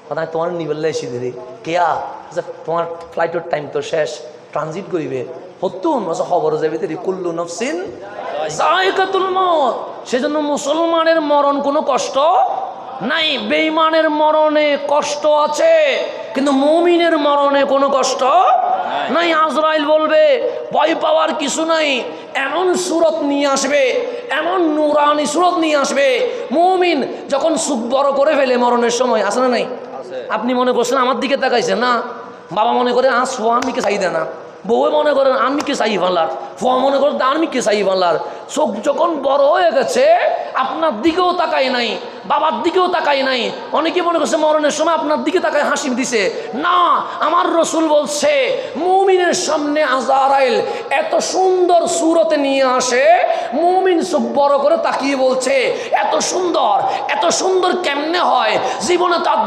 কথা তোমার নিবেল্লা এসে দিদি কেয়া তোমার ফ্লাইটের টাইম তো শেষ, ট্রানজিট করিবে হতুন খবর যাবে তেরি কুল্লু নফসিন যায়কাতুল মউত। সেজন্য মুসলমানের মরণ কোনো কষ্ট নাই, বেঈমানের মরণে কষ্ট আছে, কিন্তু মুমিনের মরণে কোনো কষ্ট নাই। আজরাইল বলবে ভয় পাওয়ার কিছু নাই, এমন সুরত নিয়ে আসবে, এমন নুরানি সুরত নিয়ে আসবে, মুমিন যখন সুখ বড় করে ফেলে মরণের সময়, আছে না নাই? আপনি মনে করছেন আমার দিকে তাকাইছেন না, বাবা মনে করে আসো আমি কে চাই দেনা, বউ মনে করেন আমি কে চাই ভালার, ফুয়া মনে করেন আমি কে চাই ভালার। চোখ যখন বড় হয়ে গেছে আপনার দিকেও তাকাই নাই, বাবার দিকেও তাকাই নাই। অনেকে মনে করছে মরণের সময় আপনার দিকে তাকায় হাসি দিছে, না, আমার রসুল বলছে মুমিনের সামনে আজরাইল এত সুন্দর সুরতে নিয়ে আসে, মুমিন চোখ বড় করে তাকিয়ে বলছে এত সুন্দর, এত সুন্দর কেমনে হয়, জীবনে তার